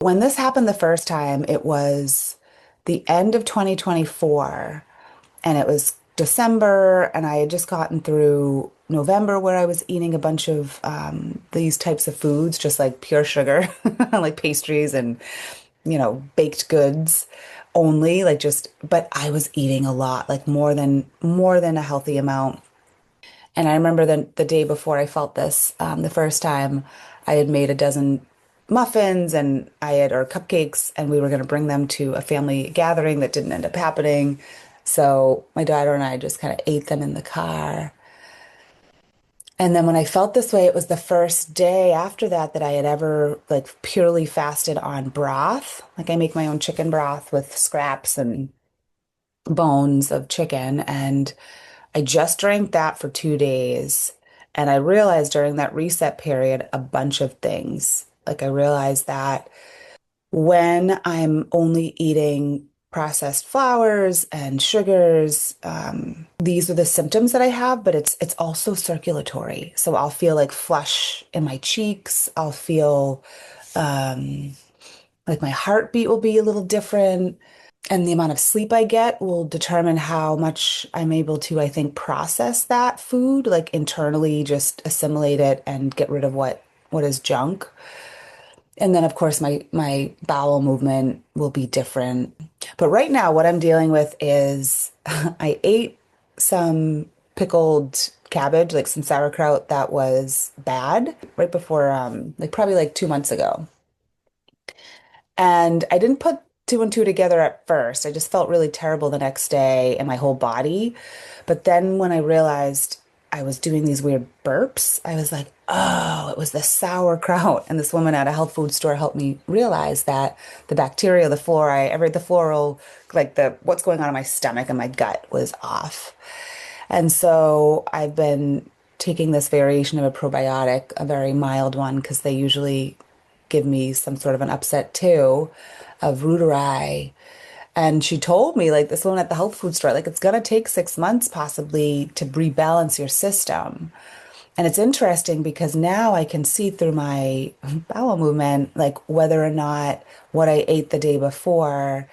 When this happened the first time, it was the end of 2024, and it was December, and I had just gotten through November where I was eating a bunch of these types of foods, just like pure sugar, like pastries and, baked goods only, like just, but I was eating a lot, like more than a healthy amount. And I remember the day before I felt this, the first time, I had made a dozen muffins or cupcakes, and we were going to bring them to a family gathering that didn't end up happening. So my daughter and I just kind of ate them in the car. And then when I felt this way, it was the first day after that that I had ever like purely fasted on broth. Like I make my own chicken broth with scraps and bones of chicken. And I just drank that for 2 days. And I realized during that reset period a bunch of things. Like I realized that when I'm only eating processed flours and sugars, these are the symptoms that I have, but it's also circulatory. So I'll feel like flush in my cheeks. I'll feel um, like my heartbeat will be a little different. And the amount of sleep I get will determine how much I'm able to, I think, process that food, like internally just assimilate it and get rid of what is junk. And then of course my bowel movement will be different. But right now what I'm dealing with is I ate some pickled cabbage, like some sauerkraut that was bad right before like probably like 2 months ago. And I didn't put two and two together at first. I just felt really terrible the next day in my whole body. But then when I realized I was doing these weird burps, I was like, oh, it was the sauerkraut. And this woman at a health food store helped me realize that the bacteria, the flora, the floral, like the what's going on in my stomach and my gut was off. And so I've been taking this variation of a probiotic, a very mild one, because they usually give me some sort of an upset too of ruteri. And she told me, like this woman at the health food store, like it's gonna take 6 months possibly to rebalance your system. And it's interesting because now I can see through my bowel movement, like whether or not what I ate the day before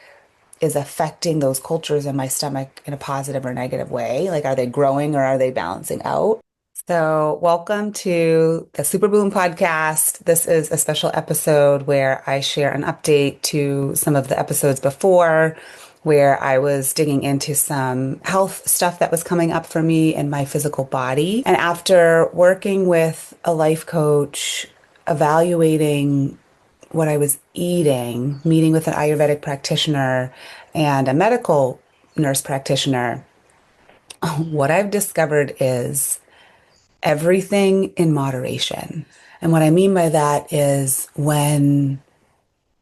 is affecting those cultures in my stomach in a positive or negative way. Like, are they growing or are they balancing out? So, welcome to the Superbloom Podcast. This is a special episode where I share an update to some of the episodes before, where I was digging into some health stuff that was coming up for me in my physical body. And after working with a life coach, evaluating what I was eating, meeting with an Ayurvedic practitioner and a medical nurse practitioner, what I've discovered is everything in moderation. And what I mean by that is when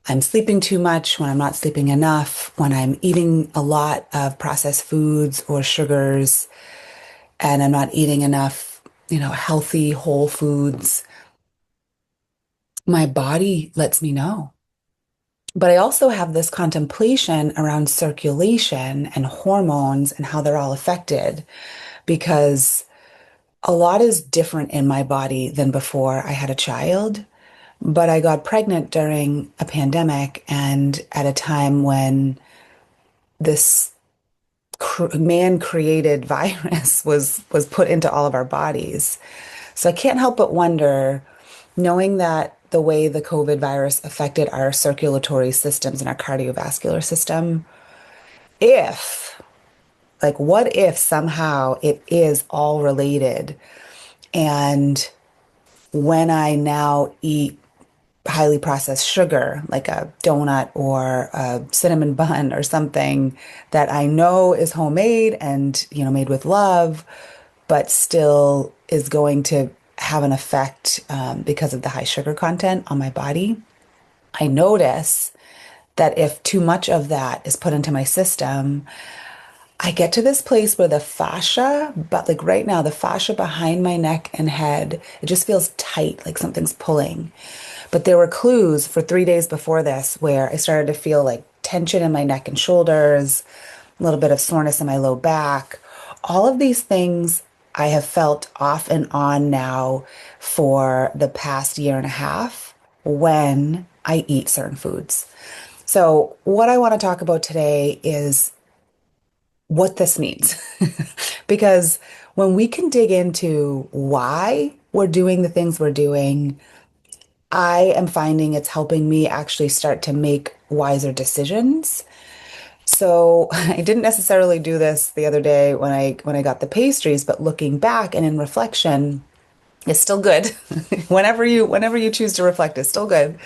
I'm sleeping too much, when I'm not sleeping enough, when I'm eating a lot of processed foods or sugars, and I'm not eating enough, healthy whole foods, my body lets me know. But I also have this contemplation around circulation and hormones and how they're all affected because a lot is different in my body than before I had a child. But I got pregnant during a pandemic and at a time when this man-created virus was put into all of our bodies. So I can't help but wonder, knowing that the way the COVID virus affected our circulatory systems and our cardiovascular system, if, like, what if somehow it is all related? And when I now eat highly processed sugar, like a donut or a cinnamon bun or something that I know is homemade and, made with love, but still is going to have an effect because of the high sugar content on my body. I notice that if too much of that is put into my system, I get to this place where the fascia, but like right now, the fascia behind my neck and head, it just feels tight, like something's pulling. But there were clues for 3 days before this where I started to feel like tension in my neck and shoulders, a little bit of soreness in my low back. All of these things I have felt off and on now for the past year and a half when I eat certain foods. So, what I want to talk about today is what this means. Because when we can dig into why we're doing the things we're doing, I am finding it's helping me actually start to make wiser decisions. So I didn't necessarily do this the other day when I got the pastries, but looking back and in reflection, it's still good. Whenever you choose to reflect, it's still good.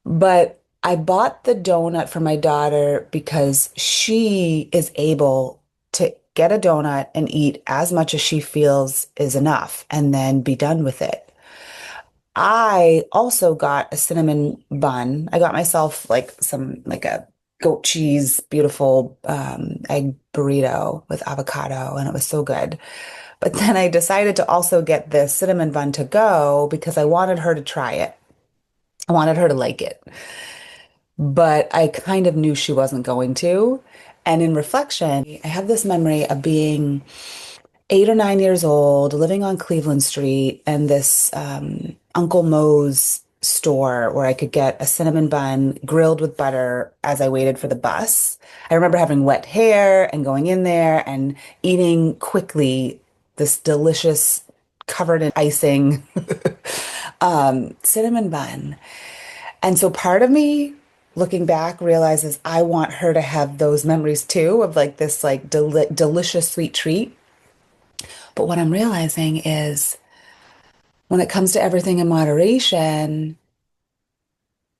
But I bought the donut for my daughter because she is able to get a donut and eat as much as she feels is enough and then be done with it. I also got a cinnamon bun. I got myself like a goat cheese, beautiful egg burrito with avocado, and it was so good. But then I decided to also get the cinnamon bun to go because I wanted her to try it. I wanted her to like it. But I kind of knew she wasn't going to. And in reflection, I have this memory of being 8 or 9 years old, living on Cleveland Street, and this Uncle Moe's store where I could get a cinnamon bun grilled with butter as I waited for the bus. I remember having wet hair and going in there and eating quickly this delicious, covered in icing cinnamon bun. And so part of me, looking back, realizes I want her to have those memories too of like this like delicious sweet treat. But what I'm realizing is when it comes to everything in moderation,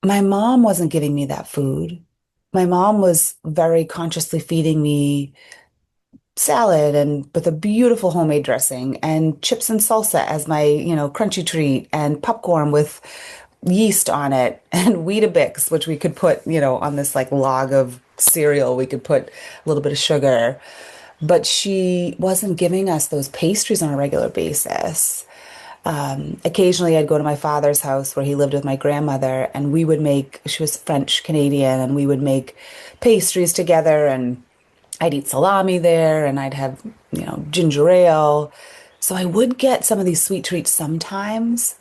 my mom wasn't giving me that food. My mom was very consciously feeding me salad and with a beautiful homemade dressing and chips and salsa as my, crunchy treat and popcorn with yeast on it and Weetabix, which we could put, on this like log of cereal, we could put a little bit of sugar. But she wasn't giving us those pastries on a regular basis. Occasionally, I'd go to my father's house where he lived with my grandmother, and we would make, she was French Canadian, and we would make pastries together. And I'd eat salami there, and I'd have, ginger ale. So I would get some of these sweet treats sometimes,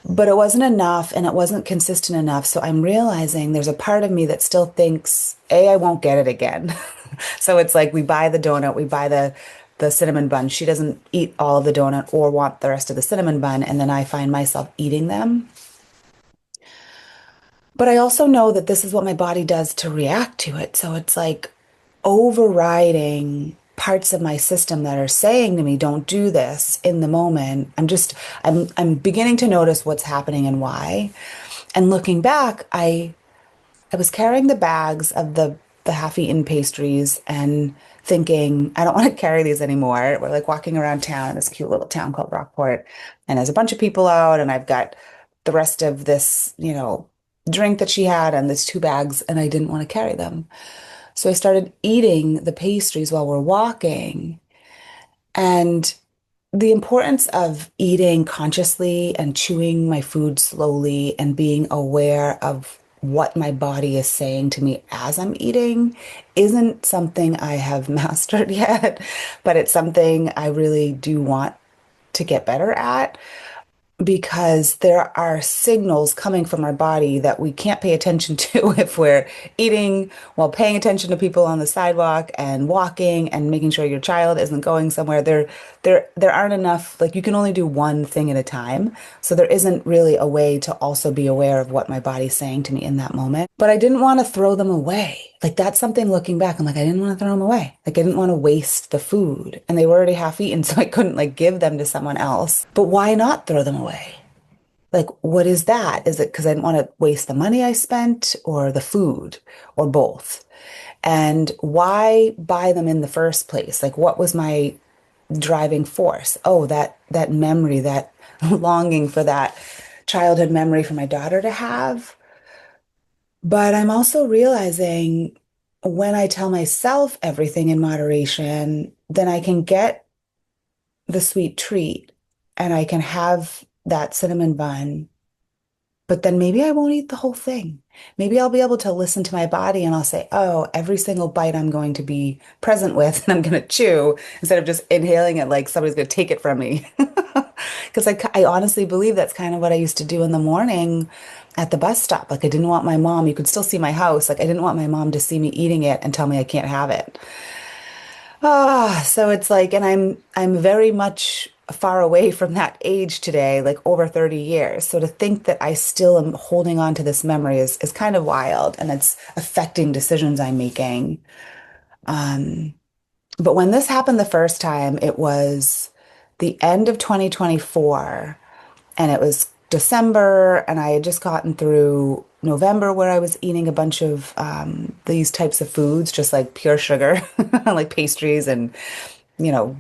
but it wasn't enough and it wasn't consistent enough. So I'm realizing there's a part of me that still thinks, A, I won't get it again. So it's like we buy the donut, we buy the cinnamon bun. She doesn't eat all of the donut or want the rest of the cinnamon bun, and then I find myself eating them. But I also know that this is what my body does to react to it. So it's like overriding parts of my system that are saying to me, don't do this in the moment. I'm beginning to notice what's happening and why. And looking back, I was carrying the bags of the half-eaten pastries and thinking, I don't want to carry these anymore. We're like walking around town in this cute little town called Rockport, and there's a bunch of people out, and I've got the rest of this, drink that she had and these two bags, and I didn't want to carry them. So I started eating the pastries while we're walking. And the importance of eating consciously and chewing my food slowly and being aware of what my body is saying to me as I'm eating isn't something I have mastered yet, but it's something I really do want to get better at because there are signals coming from our body that we can't pay attention to if we're eating while paying attention to people on the sidewalk and walking and making sure your child isn't going somewhere. There aren't enough, like you can only do one thing at a time. So there isn't really a way to also be aware of what my body's saying to me in that moment. But I didn't want to throw them away. Like that's something looking back, I'm like, I didn't want to throw them away. Like I didn't want to waste the food and they were already half eaten, so I couldn't like give them to someone else. But why not throw them away? Like, what is that? Is it because I didn't want to waste the money I spent or the food or both? And why buy them in the first place? Like, what was my driving force? Oh, that memory, that longing for that childhood memory for my daughter to have. But I'm also realizing when I tell myself everything in moderation, then I can get the sweet treat and I can have that cinnamon bun, but then maybe I won't eat the whole thing. Maybe I'll be able to listen to my body and I'll say, oh, every single bite I'm going to be present with and I'm going to chew instead of just inhaling it like somebody's going to take it from me. Because I honestly believe that's kind of what I used to do in the morning at the bus stop. Like I didn't want my mom, you could still see my house. Like I didn't want my mom to see me eating it and tell me I can't have it. So it's like, and I'm very much far away from that age today, like over 30 years. So to think that I still am holding on to this memory is kind of wild and it's affecting decisions I'm making. But when this happened the first time, it was the end of 2024 and it was December and I had just gotten through November where I was eating a bunch of these types of foods, just like pure sugar, like pastries and,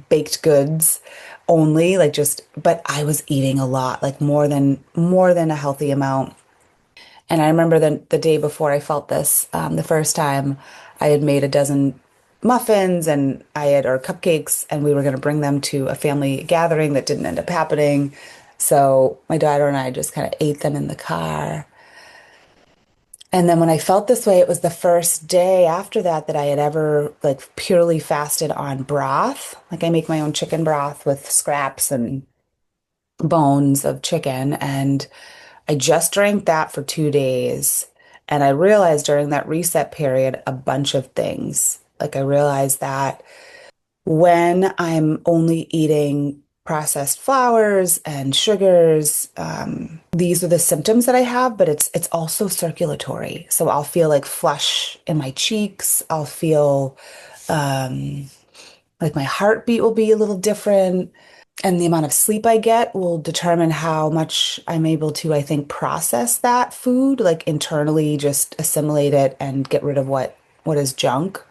baked goods only, like just, but I was eating a lot, like more than a healthy amount. And I remember the day before I felt this, the first time I had made a dozen muffins and or cupcakes, and we were going to bring them to a family gathering that didn't end up happening. So my daughter and I just kind of ate them in the car. And then when I felt this way, it was the first day after that that I had ever like purely fasted on broth. Like I make my own chicken broth with scraps and bones of chicken. And I just drank that for 2 days. And I realized during that reset period a bunch of things. Like I realized that when I'm only eating processed flours and sugars, these are the symptoms that I have, but it's also circulatory. So I'll feel like flush in my cheeks. I'll feel like my heartbeat will be a little different. And the amount of sleep I get will determine how much I'm able to, I think, process that food, like internally just assimilate it and get rid of what is junk.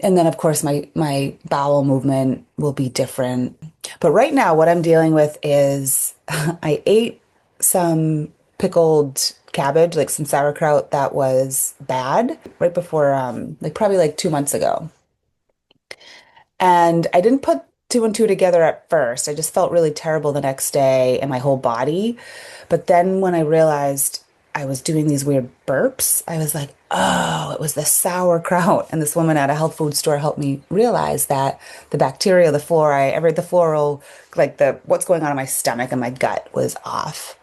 And then of course my bowel movement will be different. But right now what I'm dealing with is I ate some pickled cabbage, like some sauerkraut that was bad right before like probably like 2 months ago. And I didn't put two and two together at first. I just felt really terrible the next day in my whole body. But then when I realized I was doing these weird burps, I was like, oh, it was the sauerkraut. And this woman at a health food store helped me realize that the bacteria, the flora, the floral, like the what's going on in my stomach and my gut was off.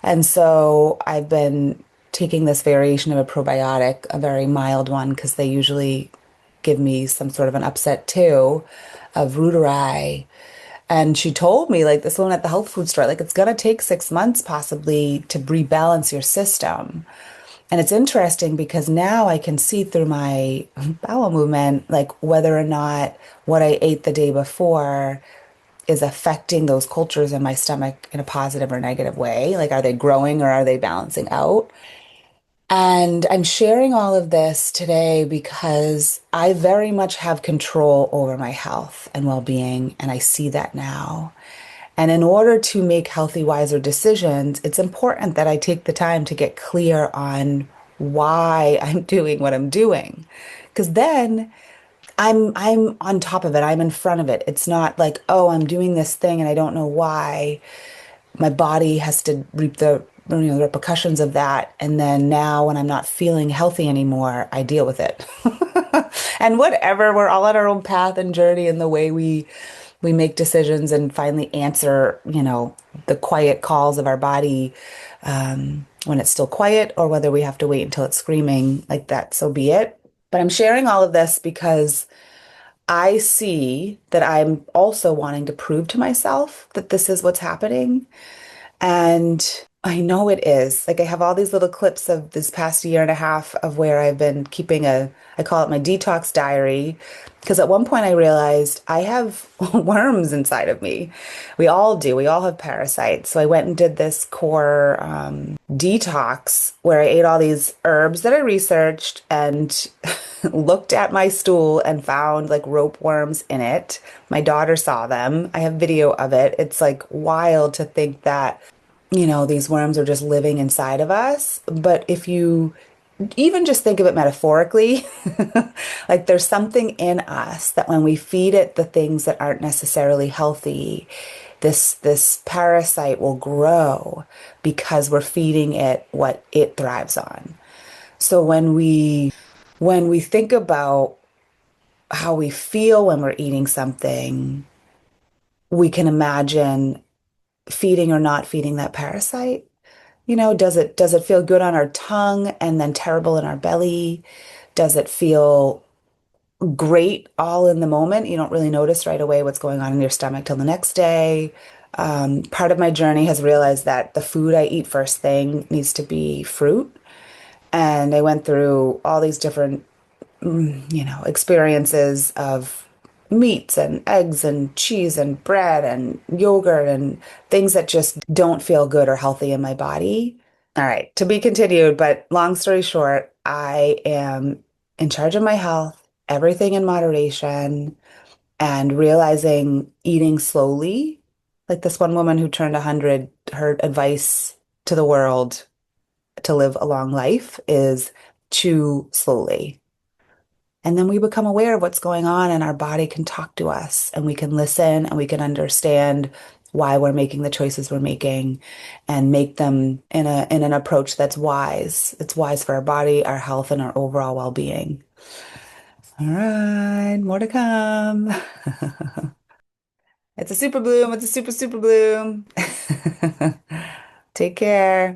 And so I've been taking this variation of a probiotic, a very mild one, because they usually give me some sort of an upset too of ruteri. And she told me, like this woman at the health food store, like it's gonna take 6 months possibly to rebalance your system. And it's interesting because now I can see through my bowel movement, like whether or not what I ate the day before is affecting those cultures in my stomach in a positive or negative way. Like, are they growing or are they balancing out? And I'm sharing all of this today because I very much have control over my health and well-being, and I see that now. And in order to make healthy, wiser decisions, it's important that I take the time to get clear on why I'm doing what I'm doing. Because then I'm on top of it. I'm in front of it. It's not like, oh, I'm doing this thing and I don't know why. My body has to reap the repercussions of that. And then now when I'm not feeling healthy anymore, I deal with it. And whatever, we're all on our own path and journey in the way we make decisions and finally answer, the quiet calls of our body when it's still quiet or whether we have to wait until it's screaming like that, so be it. But I'm sharing all of this because I see that I'm also wanting to prove to myself that this is what's happening. And I know it is. Like I have all these little clips of this past year and a half of where I've been keeping I call it my detox diary. Because at one point I realized I have worms inside of me. We all do. We all have parasites. So I went and did this core detox where I ate all these herbs that I researched and looked at my stool and found like rope worms in it. My daughter saw them. I have video of it. It's like wild to think that these worms are just living inside of us. But if you even just think of it metaphorically, like there's something in us that when we feed it the things that aren't necessarily healthy, this parasite will grow because we're feeding it what it thrives on. So when we think about how we feel when we're eating something, we can imagine feeding or not feeding that parasite. Does it feel good on our tongue and then terrible in our belly? Does it feel great all in the moment? You don't really notice right away what's going on in your stomach till the next day. Part of my journey has realized that the food I eat first thing needs to be fruit. And I went through all these different, experiences of meats and eggs and cheese and bread and yogurt and things that just don't feel good or healthy in my body. All right, to be continued, but long story short, I am in charge of my health, everything in moderation, and realizing eating slowly. Like this one woman who turned 100, her advice to the world to live a long life is chew slowly. And then we become aware of what's going on, and our body can talk to us, and we can listen and we can understand why we're making the choices we're making and make them in an approach that's wise. It's wise for our body, our health, and our overall well-being. All right, more to come. It's a super bloom. It's a super bloom. Take care.